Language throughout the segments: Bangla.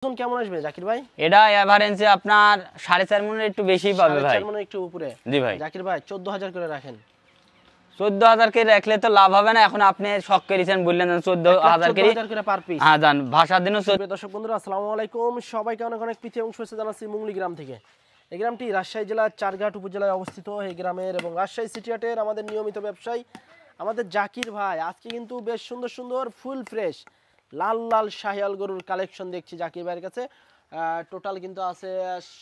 ওজন কেমন আসবে জাকির ভাই? এটা এভারেজে আপনার 4.5 মনের একটু বেশি পাবে ভাই। 4.5 মনের একটু উপরে। জি ভাই। জাকির ভাই 14000 করে রাখেন। 14000 কে রাখলে তো লাভ হবে না। এখন আপনি শক করেছেন বললেন 14000 করে পার পিস। হ্যাঁ জান ভাষার দিনও। দর্শক বন্ধুরা আসসালামু আলাইকুম, সবাইকে অনেক অনেক প্রীতি এবং শুভেচ্ছা জানাচ্ছি মুঙ্গলি গ্রাম থেকে। এই গ্রামটি রাজশাহী জেলার চারঘাট উপজেলায় অবস্থিত। এই গ্রামের এবং রাজশাহী সিটি হাটের আমাদের নিয়মিত ব্যবসায়ী আমাদের জাকির ভাই আজকে কিন্তু বেশ সুন্দর সুন্দর ফুল ফ্রেশ লাল লাল শাহিয়াল গরুর কালেকশন দেখছি জাকির ভাইয়ের কাছে। টোটাল কিন্তু আছে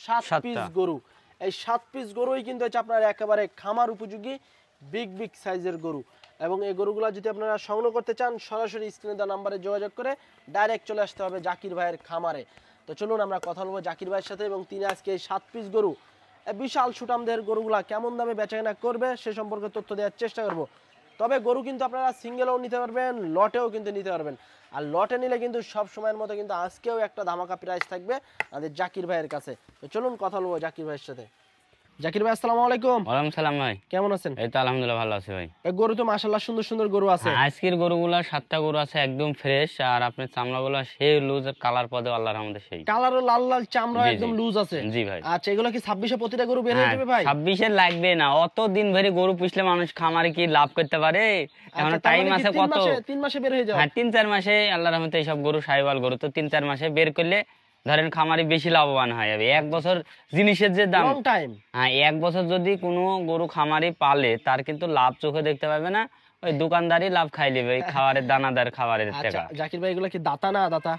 7 পিস গরু। এই 7 পিস গরুই কিন্তু হচ্ছে আপনার একেবারে খামার উপযোগী বিগ বিগ সাইজের গরু। এবং এই গরুগুলো যদি আপনারা সংগ্রহ করতে চান সরাসরি স্ক্রিনে দেওয়া নাম্বারে যোগাযোগ করে ডাইরেক্ট চলে আসতে হবে জাকির ভাইয়ের খামারে। তো চলুন আমরা কথা বলবো জাকির ভাইয়ের সাথে এবং তিনি আজকে এই 7 পিস গরু বিশাল সুটামদের গরুগুলা কেমন দামে বেচাকেনা করবে সে সম্পর্কে তথ্য দেওয়ার চেষ্টা করব। তবে গরু কিন্তু আপনারা সিঙ্গেলও নিতে পারবেন, লটেও কিন্তু নিতে পারবেন। আর লটে নিলে কিন্তু সব সময়ের মতো কিন্তু আজকেও একটা ধামাকা প্রাইস থাকবে আমাদের জাকির ভাইয়ের কাছে। তো চলুন কথা বলবো জাকির ভাইয়ের সাথে। জাকির ভাই আসসালামু আলাইকুম। ওয়ালাইকুম সালাম ভাই, কেমন আছেন? এই তো আলহামদুলিল্লাহ ভালো আছি ভাই। এই গরু তো মাশাআল্লাহ সুন্দর সুন্দর গরু আছে। আজকের গরুগুলা 7টা গরু আছে একদম ফ্রেশ, আর আপনার চামড়াগুলো সেই লুজ কালার পদে আল্লাহর রহমতে সেই কালারও লাল লাল, চামড়া একদম লুজ আছে। জি ভাই। আচ্ছা এগুলো কি 26 এ প্রতিটা গরু বের হয়ে যাবে ভাই? 26 এ লাগবে না, অত দিন ধরে গরু পুষলে মানুষ খামারে কি লাভ করতে পারে? এখন টাইম আছে কত? 3 মাসে বের হয়ে যাবে। হ্যাঁ 3-4 মাসে আল্লাহর রহমতে এই সব গরু শাহিওয়াল গরু তো 3-4 মাসে বের করলে ধরেন খামারি বেশি লাভবান হয়ে যাবে। এক বছর জিনিসের যে দাম, লং টাইম। হ্যাঁ এক বছর যদি কোনো গরু খামারি পালে তার কিন্তু লাভ চোখে দেখতে পাবে না, ওই দোকানদারি লাভ খাই নেবে ওই খাবারের দানাদার খাবারের টাকা। জাকির ভাই এগুলো কি দাতা না দাতা?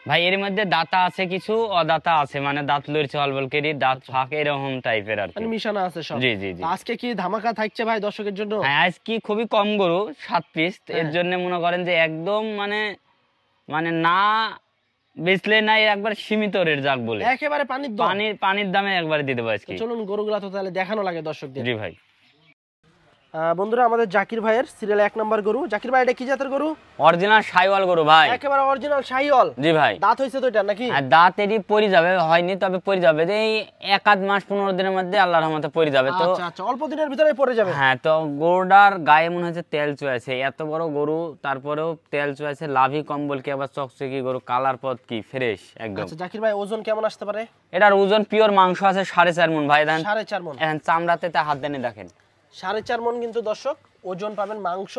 ভাই এর মধ্যে দাতা আছে কিছু, অদাতা আছে, মানে দাঁত লড়ছে অলবলকেরই দাঁত ফাঁক এরকম টাইপের আর কি মিশানো আছে সব। জি জি জি। আজকে কি ধামাকা থাকছে ভাই দর্শকের জন্য? হ্যাঁ আজকে খুবই কম গরু 7 পিস, এর জন্য মনে করেন যে একদম মানে না বেচলে নাই একবার সীমিত রেট যাক বলে একেবারে পানির দামে একবার দিয়ে দেবো আজকে। চলুন গরুগুলা তো তাহলে দেখানো লাগে দর্শকদের। জি ভাই। বন্ধুরা আমাদের জাকির ভাইয়ের সিরিয়াল 1 নাম্বার গরু। জাকির ভাই এটা কি জাতের গরু? অরিজিনাল শাহিওয়াল গরু ভাই, একেবারে অরিজিনাল শাহিওয়াল। জি ভাই। দাঁত হইছে তো এটা নাকি? আর দাঁত এরই পড়ে যাবে, হয়নি তবে পড়ে যাবে, এই 1-8 মাস 15 দিনের মধ্যে আল্লাহর রহমতে পড়ে যাবে। তো আচ্ছা আচ্ছা অল্প দিনের ভিতরে পড়ে যাবে। হ্যাঁ তো গরুটার গায়ে মনে হচ্ছে তেল চুয়াছে, এত বড় গরু তারপরেও তেল চুয়াছে, লাভই কম বলকে আবার চকচকি গরু, কালার পথ কি ফ্রেশ একদম। আচ্ছা জাকির ভাই ওজন কেমন আসতে পারে? এটার ওজন পিওর মাংস আছে 4.5 মণ ভাই। দেখেন 4.5 মণ। এখন চামড়াতে তা হাত দেনে দেখেন 4.5 মণ কিন্তু দর্শক ওজন পাবেন মাংস।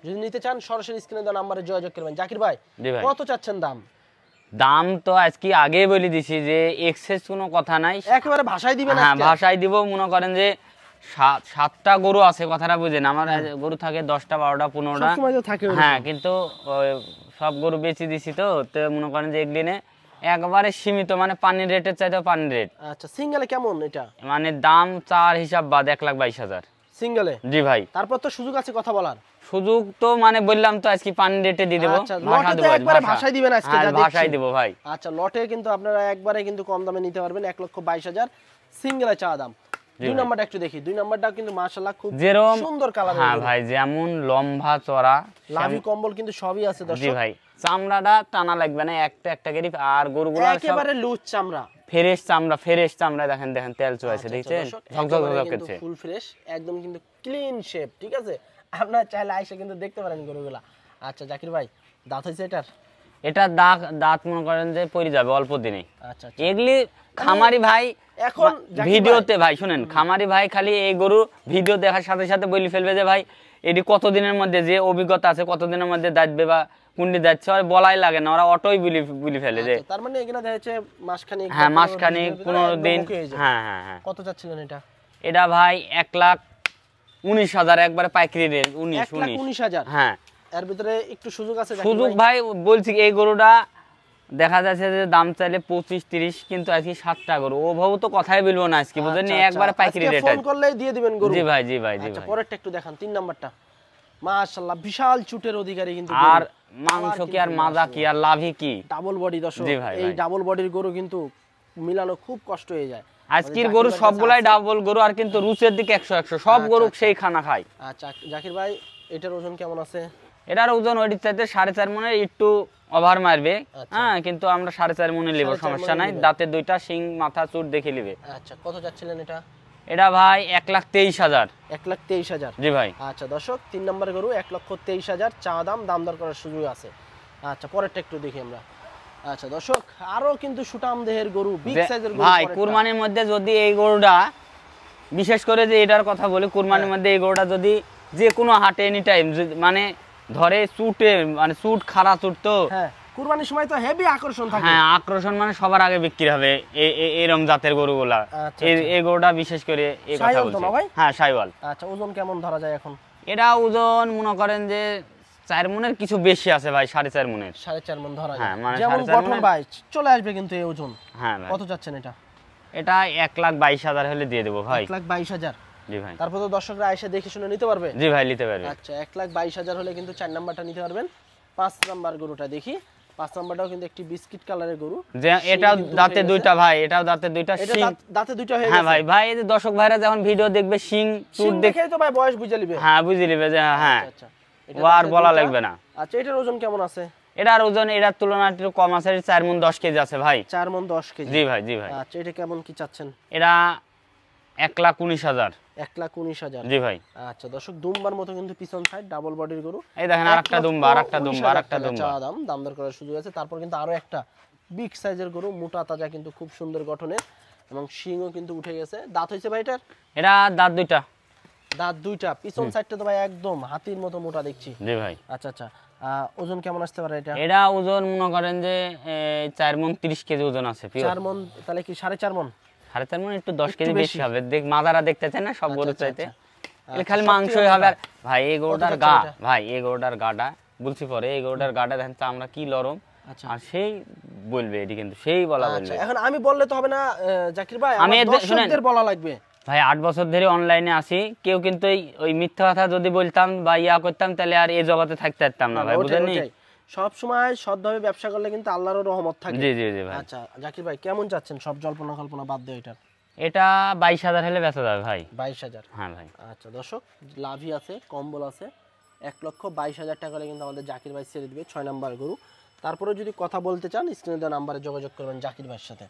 যদি নিতে চান সরাসরি স্ক্রিনে দেওয়া নম্বরে যোগাযোগ করবেন। জাকির ভাই কত চাচ্ছেন দাম? দাম তো আজকে আগেই বলে দিছি যে এক্সেস কোনো কথা নাই, একেবারে ভাষায় দিবেন। হ্যাঁ ভাষায় দিব। মনে করেন যে 7টা গরু আছে, কথাটা বুঝেন, আমার গরু থাকে 10টা 12টা 15টা, হ্যাঁ কিন্তু সব গরু বেচে দিছি তো মনে করেন যে একদিনে একবারে সীমিত, মানে পানির রেটের চাইতে পানির রেট। আচ্ছা সিঙ্গেলে কেমন এটা? মানে দাম 4 হিসাব বাদ 1,22,000 সিঙ্গেলে। জি ভাই। তারপর তো সুযোগ আছে কথা বলার। সুযোগ তো মানে বললাম তো আজকে পানির রেটে দিয়ে দেব। একবারে ভাষায় দিবেন আজকে? ভাষায় দেব ভাই। আচ্ছা লটে কিন্তু আপনারা একবারে কিন্তু কম দামে নিতে পারবেন, 1,22,000 সিঙ্গেলে চা দাম। 2 নাম্বারটা একটু দেখি। 2 নাম্বারটা কিন্তু মাশাআল্লাহ খুব সুন্দর কালার। হ্যাঁ ভাই যেমন লম্বা চড়া, লাভি কম্বল কিন্তু সবই আছে দর্শক। জি ভাই। চামড়াটা টানা লাগবে না, একটা করে। আর গরুগুলো একেবারে লুজ চামড়া, ফ্রেশ চামড়া দেখেন তেল চুয়াছে, দেখছেন ঝকঝক করছে, ফুল ফ্রেশ একদম কিন্তু ক্লিন শেপ। ঠিক আছে, আপনারা চাইলে আইসা কিন্তু দেখতে পারেন গরুগুলা। আচ্ছা জাকির ভাই দাঁত হইছে এটার? এটা দাঁত মনে করেন যে পড়ে যাবে অল্প দিনে। আচ্ছা এগুলি খামারি ভাই এখন ভিডিওতে ভাই শুনেন, খামারি ভাই খালি এই গরু ভিডিও দেখার সাথে সাথে বলে ফেলবে যে ভাই এটি কতদিনের মধ্যে, যে অভিজ্ঞতা আছে কতদিনের মধ্যে দাঁতবে বা কুন্ডি যাচ্ছে, আর বলাই লাগে না, ওরা অটোই বলি ফেলে যে। তার মানে এখানে দেখা যাচ্ছে মাসখানেক। হ্যাঁ মাসখানেক 15 দিন। হ্যাঁ হ্যাঁ হ্যাঁ। কত চাচ্ছিলেন এটা? এটা ভাই 1,19,000 একবারে পাইকারি রেট। 19,000। হ্যাঁ এর ভিতরে একটু সুযোগ আছে? সুযোগ ভাই বলছি, এই গরুটা দেখা যাচ্ছে যে দাম চাইলে 25-30, কিন্তু আজকে 7টা গরু ও ভাবু তো কথাই বলবো না আজকে, বুঝলেন একবারে পাইকারি রেট। ফোন করলেই দিয়ে দিবেন গরু। জি ভাই জি ভাই জি আচ্ছা ভাই। পরেরটা একটু দেখান। 3 নাম্বারটা মাশাআল্লাহ বিশাল চুটের অধিকারী কিন্তু। আর মাংস কি আর মাজা কি আর লাভই কি, ডাবল বডি দর্শক। এই ডাবল বডির গরু কিন্তু মিলানো খুব কষ্ট হয়ে যায়। আজকের গরু সবগুলাই ডাবল গরু, আর কিন্তু রুচের দিকে 100 সব গরু সেই খানা খায়। আচ্ছা জাকির ভাই এটার ওজন কেমন আছে? এটার ওজন ওইটির চাইতে 4.5 মণের একটু ওভার মারবে। হ্যাঁ কিন্তু আমরা 4.5 মণে নেব, সমস্যা নাই। দাঁতে 2টা শিং, মাথা চুট দেখে নেবে। আচ্ছা কত যাচ্ছিলেন এটা? এটা ভাই 1,23,000। 1,23,000 জি ভাই। আচ্ছা দর্শক 3 নম্বরের গরু 1,23,000 চা দাম, দাম দর করার সুযোগ আছে। আচ্ছা পরেরটা একটু দেখি আমরা। আচ্ছা দর্শক, আরো কিন্তু সুটাম দেহের গরু, বিগ সাইজের গরু ভাই কুরবানির মধ্যে যদি এই গরুটা, বিশেষ করে যে এটার কথা বলি, কুরবানির মধ্যে এই গরুটা যদি যে কোনো হাটে এনি টাইম মানে ধরে চুটে, মানে চুট খাড়া চুট তো, হ্যাঁ কুরবানির সময় তো হেভি আকর্ষণ থাকে। হ্যাঁ আকর্ষণ, মানে সবার আগে বিক্রি হবে এরকম জাতের গরুগুলা। এই গরুটা বিশেষ করে এই কথা বলছি। হ্যাঁ শাইওয়াল। আচ্ছা ওজন কেমন ধরা যায় এখন? এটা ওজন মনে করেন যে 4 মনের কিছু বেশি আছে ভাই, 4.5 মনের। 4.5 মন ধরা যায়। হ্যাঁ মানে যেমন গঠন ভাই চলে আসবে কিন্তু এই ওজন। হ্যাঁ ভাই। কত যাচ্ছেন এটা? এটা 1,22,000 হলে দিয়ে দেবো ভাই। 1,22,000। জি ভাই। তারপর তো দর্শকরা এসে দেখে শুনে নিতে পারবে। জি ভাই নিতে পারবে। আচ্ছা 1,22,000 হলে কিন্তু 4 নাম্বারটা নিতে পারবেন। 5 নাম্বার গরুটা দেখি। 5 নাম্বারটাও কিন্তু একটি বিস্কিট কালারের গরু। যে এটাও দাঁতে দুইটা ভাই, এটাও দাঁতে দুইটা শিং। দাঁতে দুইটা হয়ে গেছে। হ্যাঁ ভাই, ভাই এই যে দর্শক ভাইরা যখন ভিডিও দেখবে শিং চুট দেখে তো ভাই বয়স বুঝে নেবে। হ্যাঁ বুঝে নেবে যে হ্যাঁ। আচ্ছা ও আর বলা লাগবে না। আচ্ছা এটার ওজন কেমন আছে? এটার ওজন এটার তুলনায় একটু কম আছে, 4 মণ 10 কেজি আছে ভাই। 4 মণ 10 কেজি। জি ভাই, জি ভাই। আচ্ছা এটা কেমন কি চাচ্ছেন? এটা 1,19,000। 1,19,000। জি ভাই। আচ্ছা দর্শক, দুম্বার মতো কিন্তু পিছন সাইড ডাবল বডির গরু। এই দেখেন আরেকটা দুম্বা, আরেকটা দুম্বা, আরেকটা দুম্বা। দাম দর করার সুযোগ আছে। তারপর কিন্তু আরো একটা বিগ সাইজের গরু, মোটা তাজা কিন্তু খুব সুন্দর গঠনের, এবং শিংও কিন্তু উঠে গেছে। দাঁত হইছে ভাই এটার? এটা দাঁত দুইটা। দাঁত দুইটা। পিছন সাইডটা তো ভাই একদম হাতির মতো মোটা দেখছি। জি ভাই। আচ্ছা আচ্ছা, ওজন কেমন আসতে পারে এটা? এটা ওজন মনে করেন যে 4 মণ 30 কেজি ওজন আছে। 4 মণ তাহলে কি 4.5 মণ? 4.5 মণ একটু 10 কেজি বেশি হবে। দেখ মাদারা দেখতেছেন না সব গরু চাইতে, খালি সব মাংসই থেকে হবে। আর মোটা। ভাই এই গরুটার গা, ভাই এই গরুটার গাটা বলছি পরে, এই গরুটার গাটা দেখেন তো আমরা কি লরম। আচ্ছা আর সেই বলবে এটি, কিন্তু সেই বলা আচ্ছা, বলবে। এখন আমি বললে তো হবে না জাকির ভাই, আমি আমার দর্শকদের বলা লাগবে। ভাই 8 বছর ধরে অনলাইনে আসি, কেউ কিন্তু ওই মিথ্যা কথা যদি বলতাম বা ইয়া করতাম তাহলে আর এই জগতে থাকতে পারতাম না ভাই, বুঝেননি? সব সময় সৎভাবে ব্যবসা করলে কিন্তু আল্লাহর রহমত থাকে। জি জি জি ভাই। আচ্ছা জাকির ভাই কেমন যাচ্ছেন সব জল্পনা কল্পনা বাদ দিয়ে এটার? এটা 22,000 হলে বেচা যাবে ভাই। 22,000। হ্যাঁ ভাই। আচ্ছা দর্শক, লাভি আছে, কম্বল আছে। 1,22,000 টাকা হলে কিন্তু আমাদের জাকির ভাই ছেড়ে দিবে 6 নাম্বার গরু। তারপরে যদি কথা বলতে চান স্ক্রিনে দেওয়া নাম্বারে যোগাযোগ করবেন জাকির ভাইয়ের সাথে।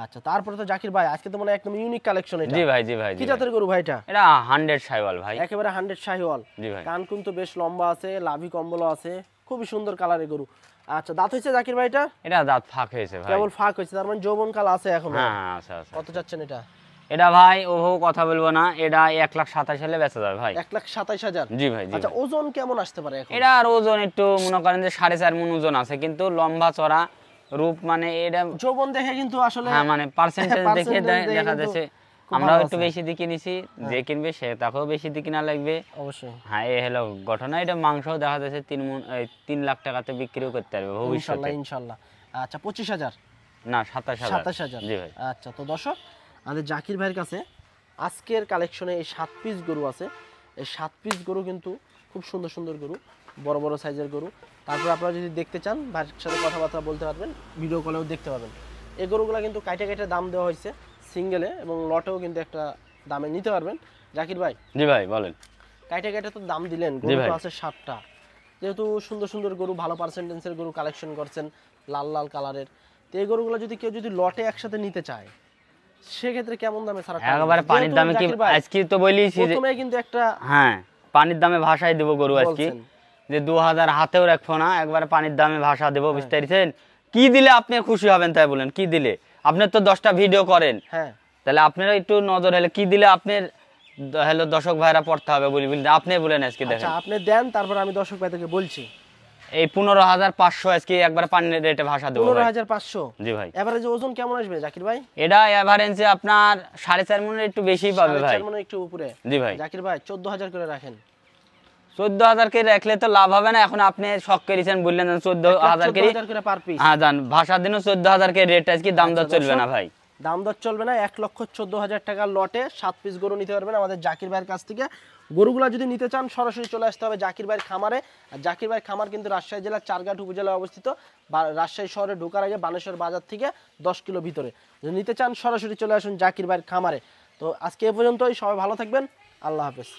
আচ্ছা তারপরে তো জাকির ভাই আজকে তো মনে হয় একদম ইউনিক কালেকশন এটা। জি ভাই, জি ভাই। কি জাতের গরু ভাই এটা? এটা 100 শাইওয়াল ভাই। একেবারে 100 শাহিওয়াল। জি ভাই। কান কিন্তু বেশ লম্বা আছে, লাভি কম্বলও আছে, খুবই সুন্দর কালারের গরু। আচ্ছা দাঁত হইছে জাকির ভাই এটা? এটা দাঁত ফাঁক হয়েছে ভাই। কেবল ফাঁক হইছে, তার মানে যৌবন কাল আছে এখন। হ্যাঁ আচ্ছা আচ্ছা। কত চাচ্ছেন এটা? এটা ভাই ওভাবে কথা বলবো না, এটা 1,27,000 হলে বেচা যাবে ভাই। 1,27,000। জি ভাই, জি। আচ্ছা ওজন কেমন আসতে পারে এখন? এটা আর ওজন একটু মনে করেন যে 4.5 মণ ওজন আছে, কিন্তু লম্বা চড়া রূপ, মানে এটা যৌবন দেখে কিন্তু আসলে, হ্যাঁ মানে পার্সেন্টেজ দেখে দেখা যাচ্ছে আমরাও একটু বেশি দিকে নিছি, যে কিনবে সে তাকেও বেশি দিকে না লাগবে অবশ্যই। হ্যাঁ এই হলো ঘটনা। এটা মাংস দেখা যাচ্ছে 3 লাখ টাকাতে বিক্রিও করতে পারবে ভবিষ্যতে ইনশাআল্লাহ। আচ্ছা 25,000 না 27,000। 27,000। জি ভাই। আচ্ছা তো দর্শক, আমাদের জাকির ভাইয়ের কাছে আজকের কালেকশনে এই 7 পিস গরু আছে। এই 7 পিস গরু কিন্তু খুব সুন্দর সুন্দর গরু, বড় বড় সাইজের গরু। তারপর আপনারা যদি দেখতে চান ভাইয়ের সাথে কথাবার্তা বলতে পারবেন, ভিডিও কলেও দেখতে পাবেন। এই গরুগুলো কিন্তু কাইটে কাইটে দাম দেওয়া হয়েছে সিঙ্গেলে, এবং লটেও কিন্তু একটা দামে নিতে পারবেন। জাকির ভাই, জি ভাই বলেন। কাইটে কাইটে তো দাম দিলেন, গরু তো আছে 7টা। যেহেতু সুন্দর সুন্দর গরু, ভালো পার্সেন্টেন্সের গরু কালেকশন করছেন, লাল লাল কালারের, তো এই গরুগুলো যদি কেউ যদি লটে একসাথে নিতে চায় সেক্ষেত্রে কেমন দামে ছাড়া? একেবারে পানির দামে কি আজকে তো বলিছি যে প্রথমে কিন্তু একটা, হ্যাঁ পানির দামে ভাষাই দেব গরু আজকে, যে 2000 হাতেও রাখবো না, একবারে পানির দামে ভাষা দেব। বুঝতে পারছেন? কি দিলে আপনি খুশি হবেন তাই বলেন, কি দিলে? আপনি তো 10টা ভিডিও করেন, হ্যাঁ তাহলে আপনারা একটু নজর হলে কি দিলে আপনার হলো দর্শক ভাইরা পড়তে হবে বলি আপনি বলেন আজকে দেখেন। আচ্ছা আপনি দেন, তারপর আমি দর্শক ভাইদেরকে বলছি। এই 15,500 আজকে একবার পানির রেটে ভাষা দেব। 15,500। জি ভাই। এভারেজে ওজন কেমন আসবে জাকির ভাই? এটা এভারেজে আপনার 4.5 মণের একটু বেশি পাবে ভাই। 4.5 মণের একটু উপরে। জি ভাই। জাকির ভাই 14,000 করে রাখেন। 14,000 কে রাখলে তো লাভ হবে না। এখন আপনি শক করেছেন বললেন 14,000 করে পার পিস। হ্যাঁ জান, ভাষার দিনও 14,000 কে রেট আজকে দাম দর চলবে না ভাই। দাম দর চলবে না। 1,14,000 টাকা লটে 7 পিস গরু নিতে পারবেন আমাদের জাকির ভাইয়ের কাছ থেকে। গরুগুলা যদি নিতে চান সরাসরি চলে আসতে হবে জাকির ভাইয়ের খামারে। আর জাকির ভাইয়ের খামার কিন্তু রাজশাহী জেলার চারঘাট উপজেলায় অবস্থিত। রাজশাহী শহরে ঢোকার আগে বানেশ্বর বাজার থেকে 10 কিলো ভিতরে। যদি নিতে চান সরাসরি চলে আসুন জাকির ভাইয়ের খামারে। তো আজকে এ পর্যন্তই, সবাই ভালো থাকবেন, আল্লাহ হাফেজ।